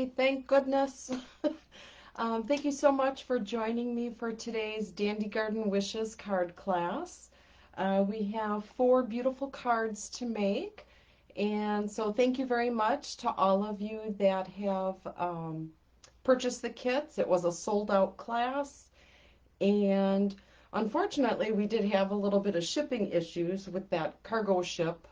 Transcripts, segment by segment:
Alrighty, thank goodness. Thank you so much for joining me for today's Dandy Garden Wishes card class. We have 4 beautiful cards to make, and so thank you very much to all of you that have purchased the kits. It was a sold out class, and unfortunately we did have a little bit of shipping issues with that cargo ship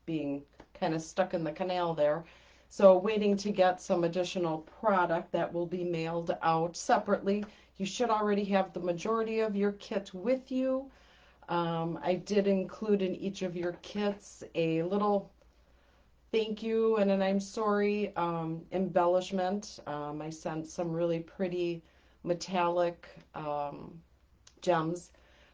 being kind of stuck in the canal there. So waiting to get some additional product that will be mailed out separately. You should already have the majority of your kit with you. I did include in each of your kits a little thank you and an I'm sorry embellishment. I sent some really pretty metallic gems.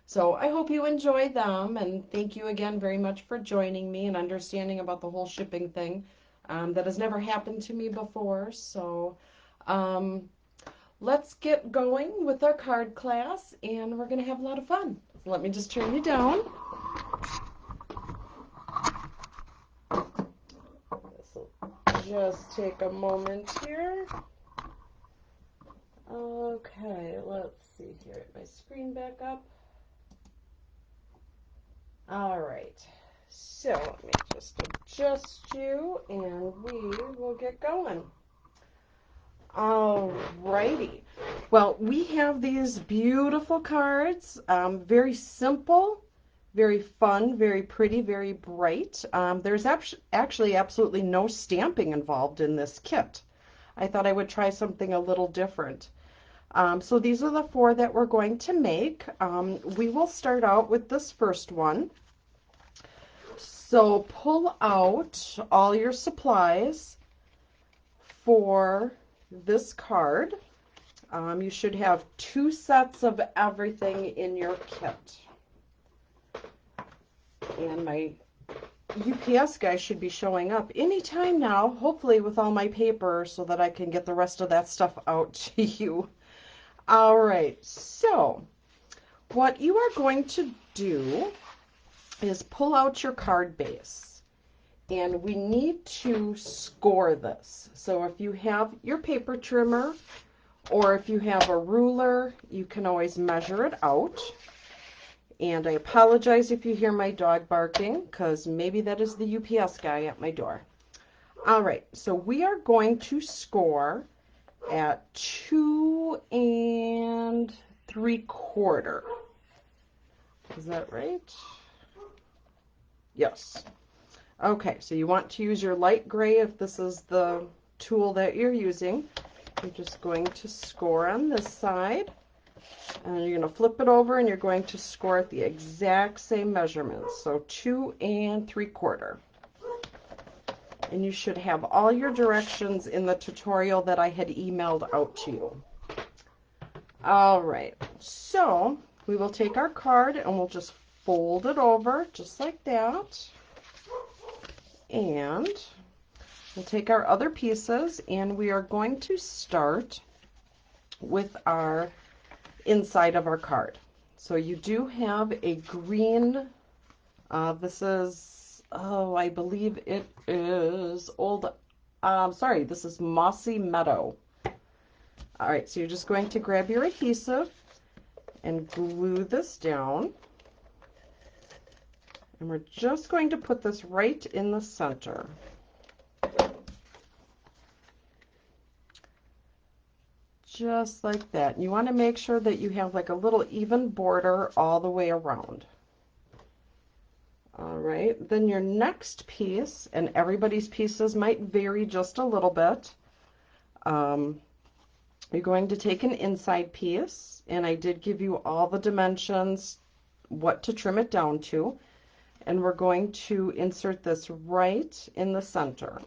So I hope you enjoy them, and thank you again very much for joining me and understanding about the whole shipping thing. That has never happened to me before. So um, let's get going with our card class, and we're going to have a lot of fun. So let me just turn you down. This will just take a moment here. Okay, let's see here. Get my screen back up. All right. So let me just adjust you, and we will get going. Alrighty. Well, we have these beautiful cards, very simple, very fun, very pretty, very bright. There's actually absolutely no stamping involved in this kit. I thought I would try something a little different. So these are the 4 that we're going to make. We will start out with this first one. So pull out all your supplies for this card. You should have 2 sets of everything in your kit. And my UPS guy should be showing up anytime now, hopefully with all my paper so that I can get the rest of that stuff out to you. All right, so what you are going to do is pull out your card base. And we need to score this. So if you have your paper trimmer, or if you have a ruler, you can always measure it out. And I apologize if you hear my dog barking, because maybe that is the UPS guy at my door. All right, so we are going to score at 2 3/4. Is that right? Yes. Okay, so you want to use your light gray if this is the tool that you're using. You're just going to score on this side, and you're going to flip it over, and you're going to score at the exact same measurements, so 2 3/4. And you should have all your directions in the tutorial that I had emailed out to you. All right, so we will take our card and we'll just fold it over just like that. And we'll take our other pieces, and we are going to start with our inside of our card. So you do have a green, this is, oh, I believe it is this is Mossy Meadow. All right, so you're just going to grab your adhesive and glue this down. And we're just going to put this right in the center. Just like that. You want to make sure that you have like a little even border all the way around. All right, then your next piece, and everybody's pieces might vary just a little bit. You're going to take an inside piece, and I did give you all the dimensions, what to trim it down to. And we're going to insert this right in the center.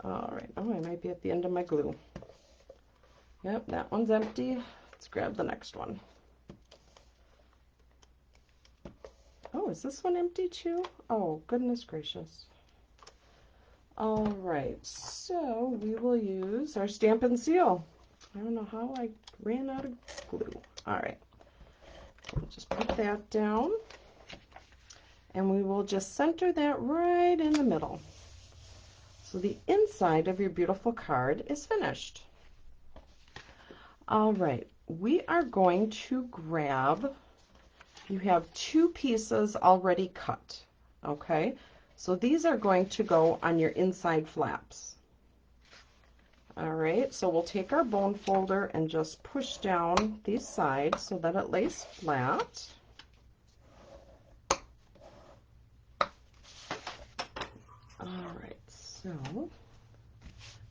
All right, oh, I might be at the end of my glue. Yep, that one's empty. Let's grab the next one. Oh, is this one empty too? Oh, goodness gracious. All right, so we will use our Stampin' Seal. I don't know how I ran out of glue. All right, we'll just put that down. and we will just center that right in the middle. So the inside of your beautiful card is finished. All right, we are going to grab, you have 2 pieces already cut, okay? So these are going to go on your inside flaps. All right, so we'll take our bone folder and just push down these sides so that it lays flat. All right, so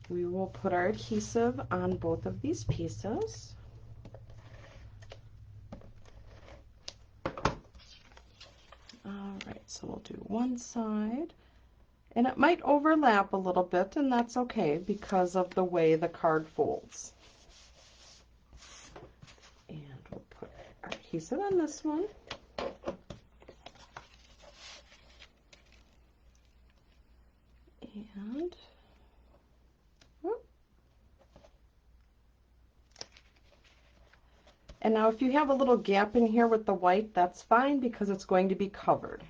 we will put our adhesive on both of these pieces. All right, so we'll do one side, and it might overlap a little bit, and that's okay because of the way the card folds. And we'll put our adhesive on this one. And now if you have a little gap in here with the white, that's fine because it's going to be covered.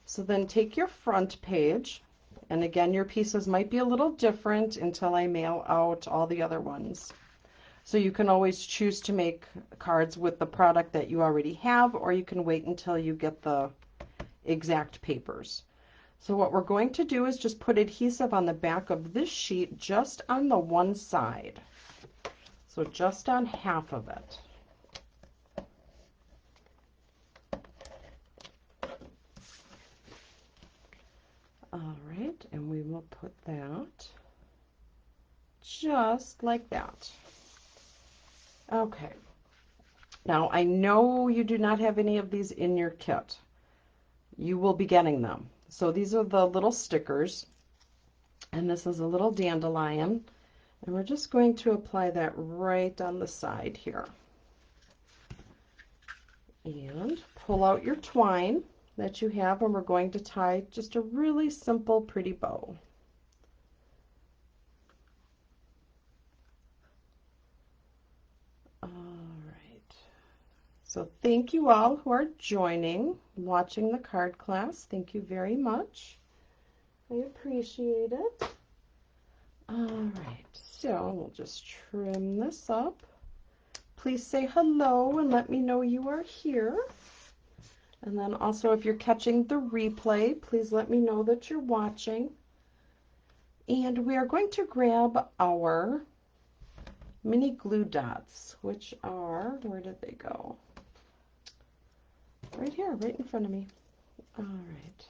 So then take your front page, and again, your pieces might be a little different until I mail out all the other ones. So you can always choose to make cards with the product that you already have, or you can wait until you get the exact papers. So what we're going to do is just put adhesive on the back of this sheet just on the one side. So just on half of it. All right, and we will put that just like that. Okay. Now, I know you do not have any of these in your kit. You will be getting them. So these are the little stickers, and this is a little dandelion, and we're just going to apply that right on the side here. And pull out your twine that you have, and we're going to tie just a really simple, pretty bow. All right. So thank you all who are joining, watching the card class. Thank you very much. I appreciate it. All right, so we'll just trim this up. Please say hello and let me know you are here. And then also if you're catching the replay, please let me know that you're watching. And we are going to grab our mini glue dots, which are, where did they go? Right here, right in front of me. All right.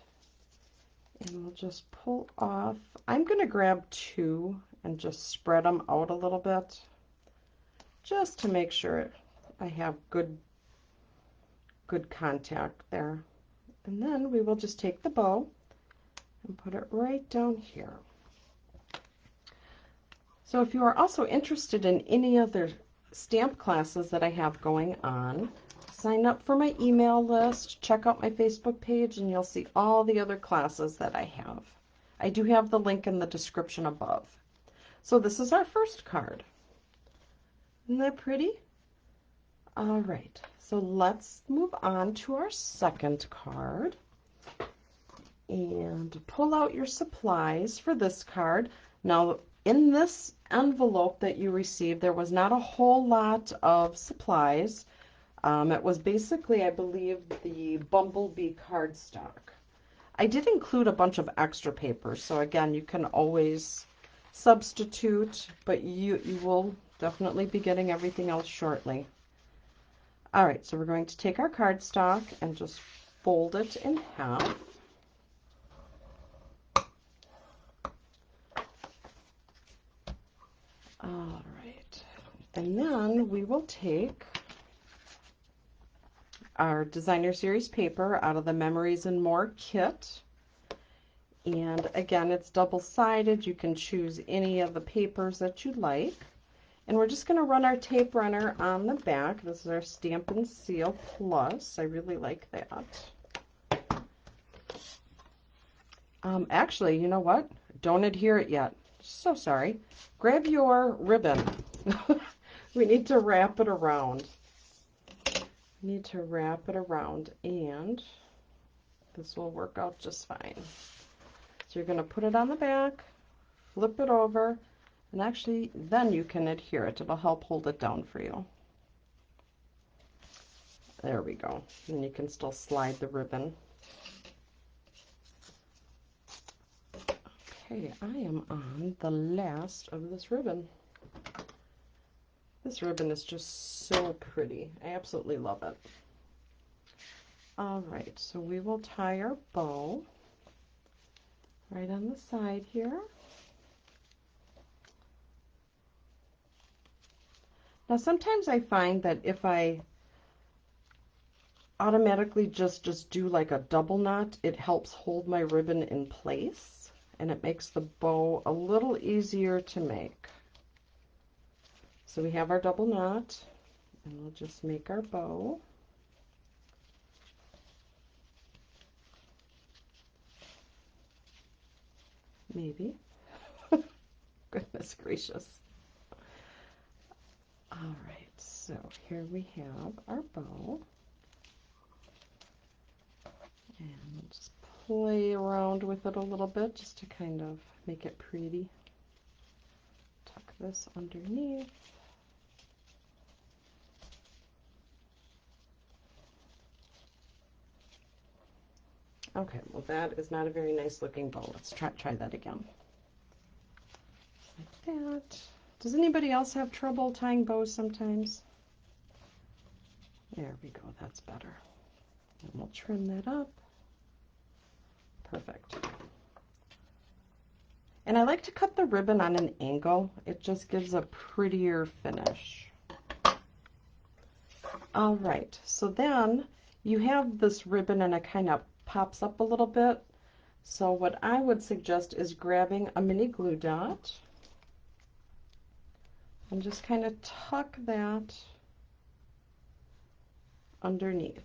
And we'll just pull off. I'm going to grab 2 and just spread them out a little bit, just to make sure I have good contact there. And then we will just take the bow and put it right down here. So if you are also interested in any other stamp classes that I have going on, sign up for my email list, check out my Facebook page, and you'll see all the other classes that I have. I do have the link in the description above. So this is our first card. Isn't that pretty? All right, so let's move on to our second card. And pull out your supplies for this card. Now, in this envelope that you received, there was not a whole lot of supplies. It was basically, I believe, the Bumblebee cardstock. I did include a bunch of extra paper, so again, you can always substitute, but you will definitely be getting everything else shortly. All right, so we're going to take our cardstock and just fold it in half. All right, and then we will take our Designer Series paper out of the Memories and More kit. And again, it's double-sided. You can choose any of the papers that you like. And we're just going to run our tape runner on the back. This is our Stampin' Seal Plus. I really like that. Actually, you know what? Don't adhere it yet. So sorry. Grab your ribbon. We need to wrap it around. And This will work out just fine. So you're going to put it on the back, flip it over, and actually then you can adhere it. It'll help hold it down for you. There we go. And you can still slide the ribbon. Okay, I am on the last of this ribbon. This ribbon is just so pretty. I absolutely love it. All right, so we will tie our bow right on the side here. Now sometimes I find that if I automatically just do like a double knot, it helps hold my ribbon in place and it makes the bow a little easier to make. So we have our double knot and we'll just make our bow. Maybe. Goodness gracious. All right, so here we have our bow. And we'll just play around with it a little bit just to kind of make it pretty. Tuck this underneath. Okay, well that is not a very nice looking bow. Let's try that again. Like that. Does anybody else have trouble tying bows sometimes? There we go, that's better. And we'll trim that up. Perfect. And I like to cut the ribbon on an angle. It just gives a prettier finish. All right, so then you have this ribbon and it kind of pops up a little bit. So what I would suggest is grabbing a mini glue dot and just kind of tuck that underneath.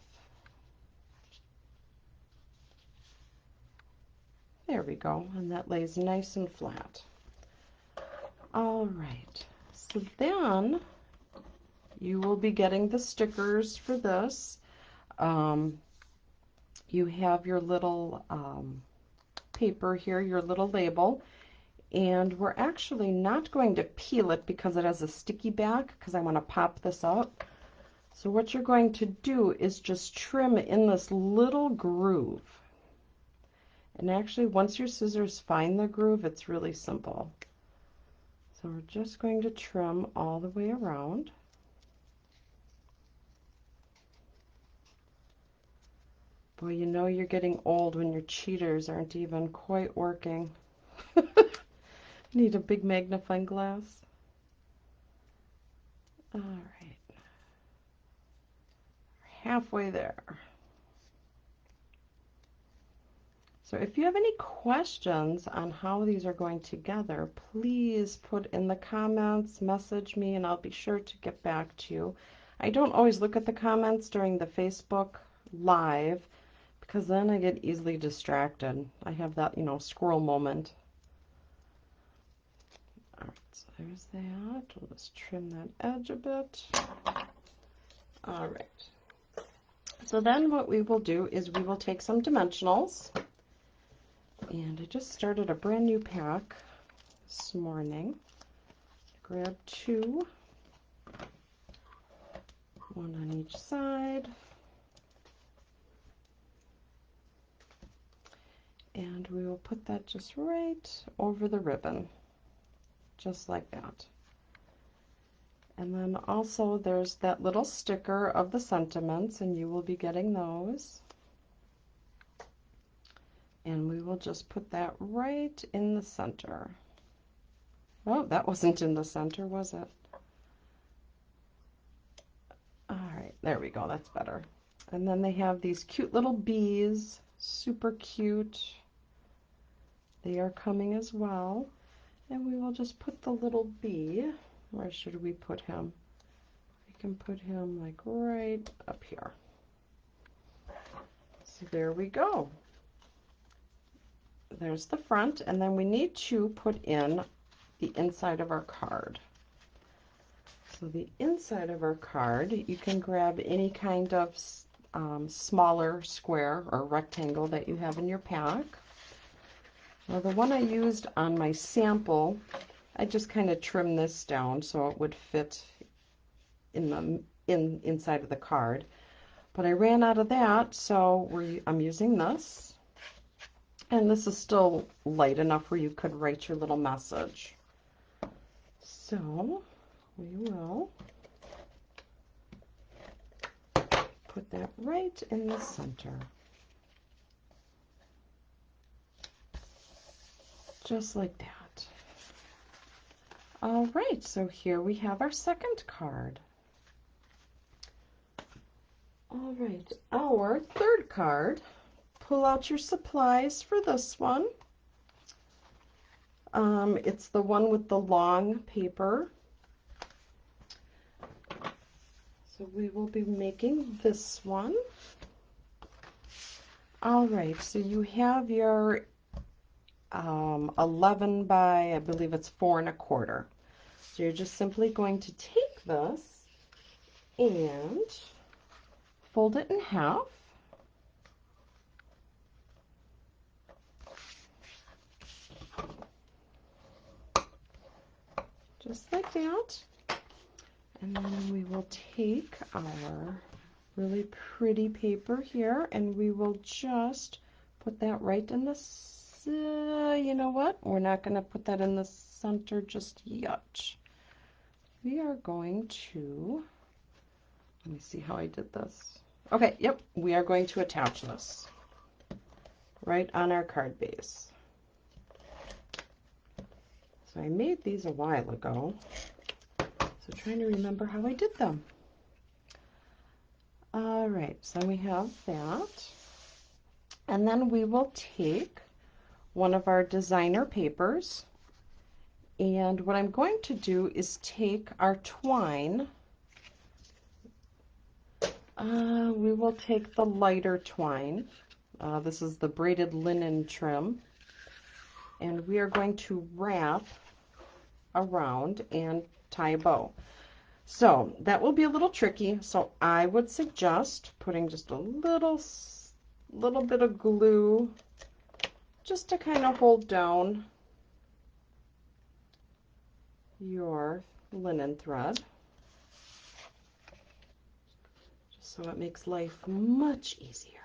There we go, and that lays nice and flat. All right, so then you will be getting the stickers for this. You have your little paper here, your little label, and we're actually not going to peel it because it has a sticky back because I want to pop this up. So what you're going to do is just trim in this little groove. And actually, once your scissors find the groove, it's really simple. So we're just going to trim all the way around. Boy, you know you're getting old when your cheaters aren't even quite working. Need a big magnifying glass. All right. Halfway there. So if you have any questions on how these are going together, please put in the comments, message me, and I'll be sure to get back to you. I don't always look at the comments during the Facebook Live because then I get easily distracted. I have that, squirrel moment. All right, so there's that. We'll just trim that edge a bit. All right. So then what we will do is we will take some dimensionals. And I just started a brand new pack this morning. Grab two, one on each side. And we will put that just right over the ribbon, just like that. And then also there's that little sticker of the sentiments, and you will be getting those. And we will just put that right in the center. Oh, that wasn't in the center, was it? All right, there we go, that's better. And then they have these cute little bees, super cute. They are coming as well. And we will just put the little bee, where should we put him? We can put him like right up here. So there we go. There's the front, and then we need to put in the inside of our card. So the inside of our card, you can grab any kind of smaller square or rectangle that you have in your pack. Now the one I used on my sample, I just kind of trimmed this down so it would fit in the inside of the card. But I ran out of that, so I'm using this. And this is still light enough where you could write your little message. So we will put that right in the center. Just like that. All right, so here we have our second card. All right, our third card. Pull out your supplies for this one. It's the one with the long paper. So we will be making this one. All right, so you have your 11 by, I believe it's 4 1/4. So you're just simply going to take this and fold it in half. Just like that. And then we will take our really pretty paper here and we will just put that right in the, you know what? We're not going to put that in the center just yet. We are going to, let me see how I did this. Okay, yep, we are going to attach this right on our card base. So I made these a while ago, so trying to remember how I did them. All right, so we have that. And then we will take one of our designer papers. And what I'm going to do is take our twine. We will take the lighter twine. This is the braided linen trim. And we are going to wrap around and tie a bow. So that will be a little tricky, so I would suggest putting just a little bit of glue just to kind of hold down your linen thread, just so it makes life much easier.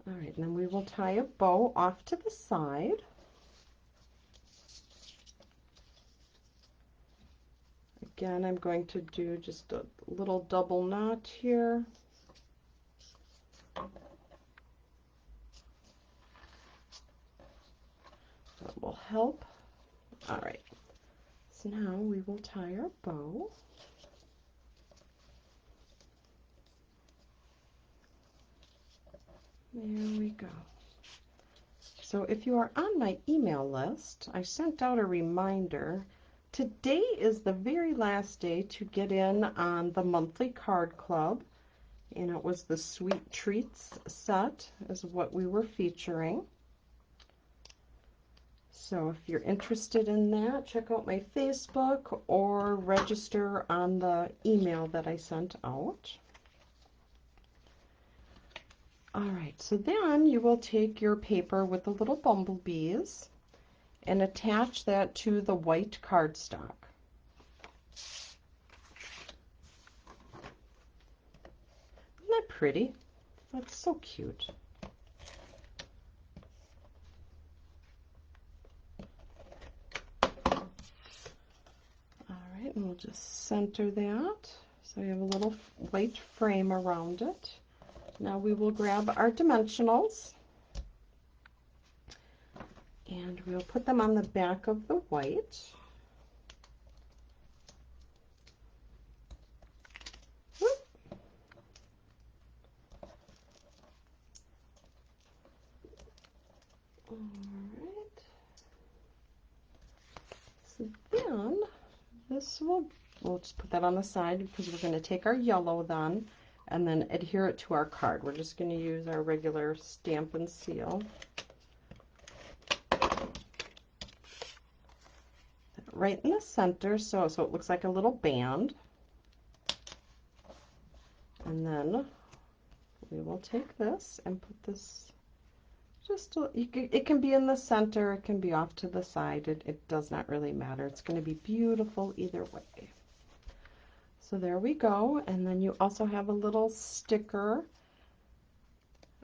All right, and then we will tie a bow off to the side. Again, I'm going to do just a little double knot here. That will help. All right, so now we will tie our bow. There we go. So if you are on my email list, I sent out a reminder. Today is the very last day to get in on the monthly card club, and it was the Sweet Treats set is what we were featuring. So if you're interested in that, check out my Facebook or register on the email that I sent out. All right, so then you will take your paper with the little bumblebees and attach that to the white cardstock. Isn't that pretty? That's so cute. All right, and we'll just center that so you have a little white frame around it. Now we will grab our dimensionals and we'll put them on the back of the white. All right. So then this we'll just put that on the side because we're going to take our yellow then and then adhere it to our card. We're just going to use our regular stamp and seal. Right in the center, so it looks like a little band. And then we will take this and put this just, it can be in the center, it can be off to the side, it does not really matter. It's going to be beautiful either way. So there we go, and then you also have a little sticker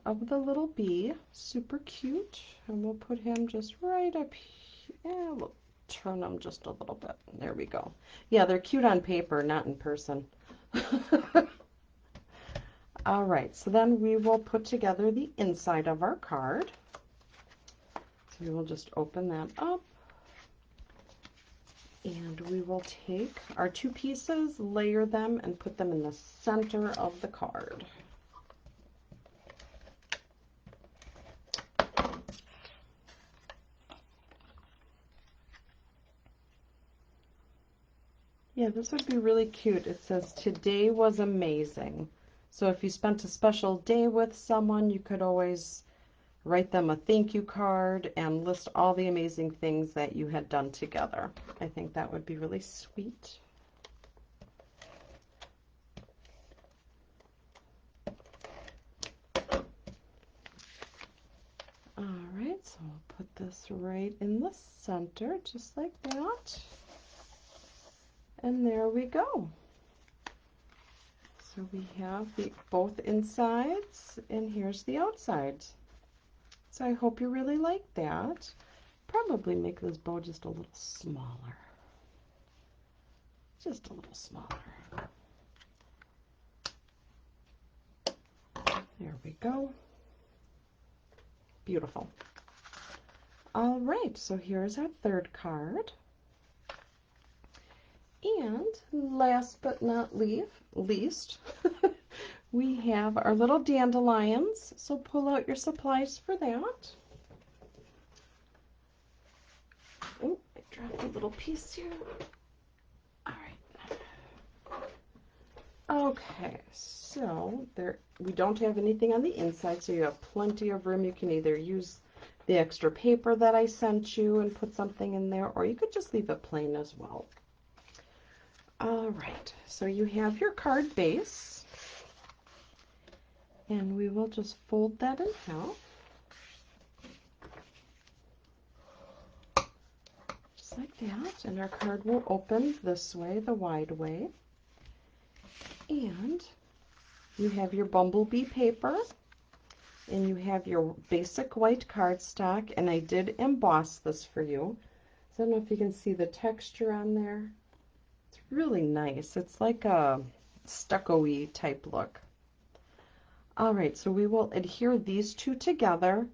of the little bee, super cute, and we'll put him just right up here. Yeah, we'll turn them just a little bit. There we go. Yeah, they're cute on paper, not in person. All right, so then we will put together the inside of our card. So we will just open that up, and we will take our two pieces, layer them, and put them in the center of the card. Yeah, this would be really cute. It says, "Today was amazing." So if you spent a special day with someone, you could always write them a thank you card and list all the amazing things that you had done together. I think that would be really sweet. All right, so we'll put this right in the center, just like that. And there we go. So we have both insides, and here's the outsides. So I hope you really like that. Probably make this bow just a little smaller. Just a little smaller. There we go. Beautiful. All right, so here's our third card. And last but not least, we have our little dandelions. So pull out your supplies for that. Oh, I dropped a little piece here. All right. Okay, so we don't have anything on the inside, so you have plenty of room. You can either use the extra paper that I sent you and put something in there, or you could just leave it plain as well. All right, so you have your card base, and we will just fold that in half. Just like that, and our card will open this way, the wide way. And you have your bumblebee paper, and you have your basic white cardstock, and I did emboss this for you. So I don't know if you can see the texture on there. It's really nice. It's like a stucco-y type look. All right, so we will adhere these two together,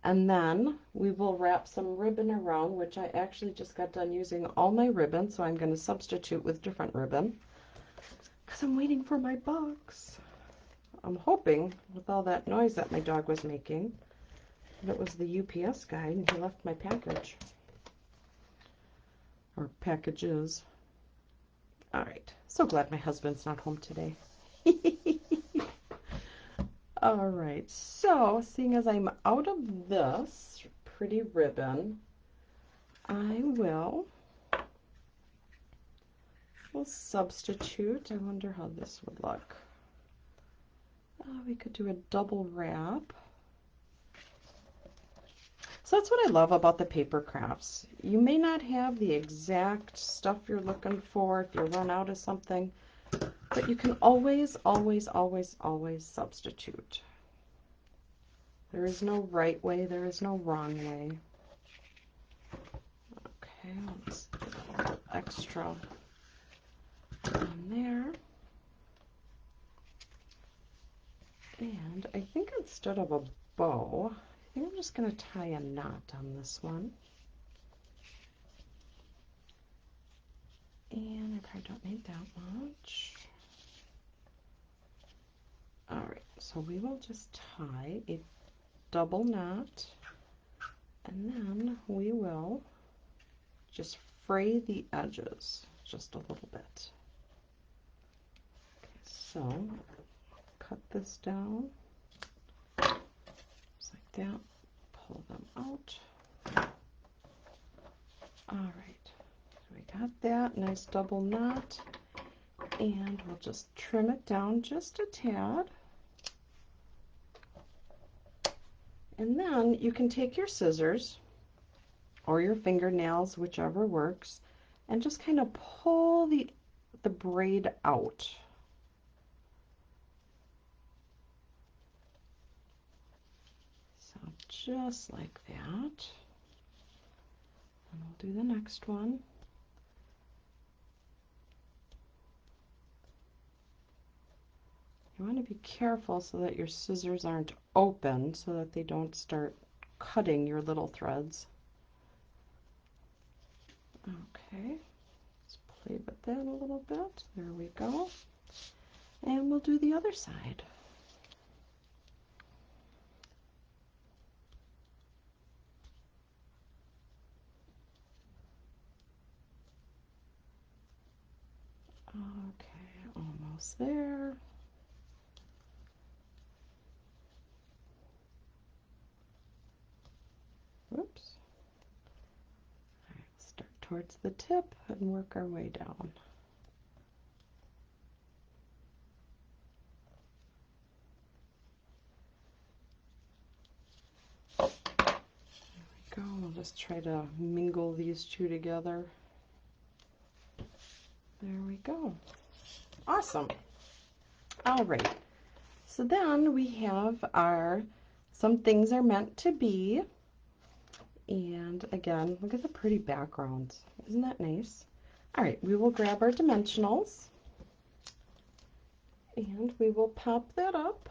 and then we will wrap some ribbon around, which I actually just got done using all my ribbon, so I'm going to substitute with different ribbon because I'm waiting for my box. I'm hoping, with all that noise that my dog was making, that it was the UPS guy and he left my package. Or packages. All right. So glad my husband's not home today. All right. So, seeing as I'm out of this pretty ribbon, I will substitute. I wonder how this would look. We could do a double wrap. So that's what I love about the paper crafts. You may not have the exact stuff you're looking for if you run out of something, but you can always, always, always, always substitute. There is no right way, there is no wrong way. Okay, let's get a little extra on there. And I think instead of a bow, I think I'm just going to tie a knot on this one. And I probably don't need that much. All right, so we will just tie a double knot, and then we will just fray the edges just a little bit. Okay, so cut this down just like that, pull them out. All right, so we got that nice double knot, And we'll just trim it down just a tad. And then you can take your scissors or your fingernails, whichever works, and just kind of pull the braid out. So just like that. And we'll do the next one. You want to be careful so that your scissors aren't open so that they don't start cutting your little threads. Okay, let's play with that a little bit. There we go. And we'll do the other side. Okay, almost there. Whoops. All right, start towards the tip and work our way down. There we go. We'll just try to mingle these two together. There we go. Awesome. All right. So then we have our Some Things Are Meant to Be. And again, look at the pretty backgrounds. Isn't that nice? All right, we will grab our dimensionals and we will pop that up.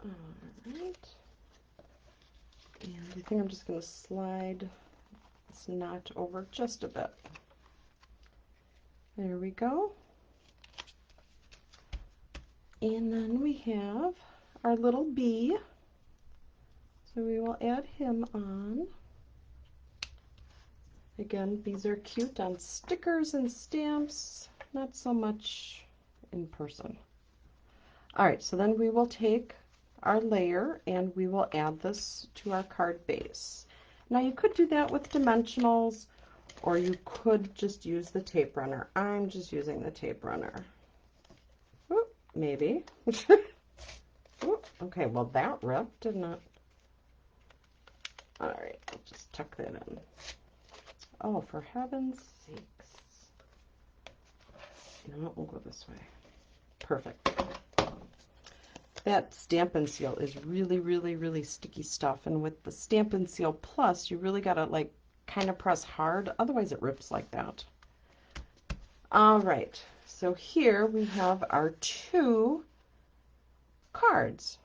All right. And I think I'm just going to slide this knot over just a bit. There we go. And then we have our little bee. So we will add him on. Again, these are cute on stickers and stamps, not so much in person. All right, so then we will take our layer and we will add this to our card base. Now you could do that with dimensionals, or you could just use the tape runner. I'm just using the tape runner. Ooh, maybe. Ooh, okay, well that ripped, didn't it? All right, I'll just tuck that in. Oh, for heaven's sakes. You know what, we'll go this way. Perfect. That Stampin' Seal is really, really, really sticky stuff. And with the Stampin' Seal Plus, you really gotta like kind of press hard, otherwise it rips like that. All right, so here we have our two cards.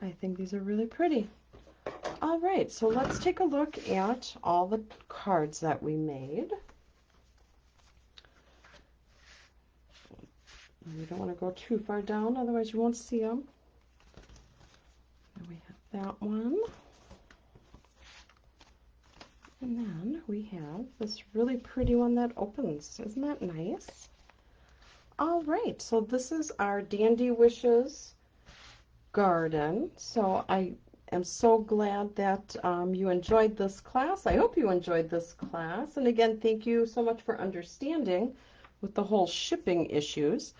I think these are really pretty. All right, so let's take a look at all the cards that we made. You don't want to go too far down, otherwise you won't see them. And we have that one. And then we have this really pretty one that opens. Isn't that nice? All right, so this is our Dandy Wishes garden. So I am so glad that you enjoyed this class. I hope you enjoyed this class. And again, thank you so much for understanding with the whole shipping issues.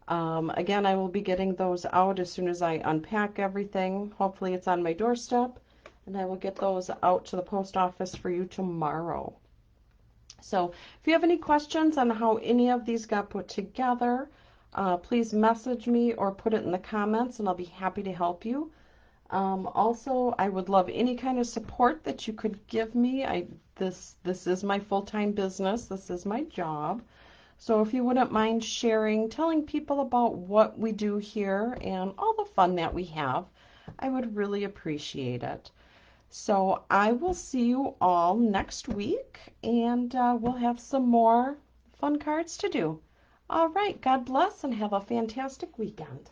Again, I will be getting those out as soon as I unpack everything. Hopefully it's on my doorstep, and I will get those out to the post office for you tomorrow. So if you have any questions on how any of these got put together, please message me or put it in the comments, and I'll be happy to help you. Also, I would love any kind of support that you could give me. This is my full-time business. This is my job. So if you wouldn't mind sharing, telling people about what we do here and all the fun that we have, I would really appreciate it. So I will see you all next week, and we'll have some more fun cards to do. All right, God bless and have a fantastic weekend.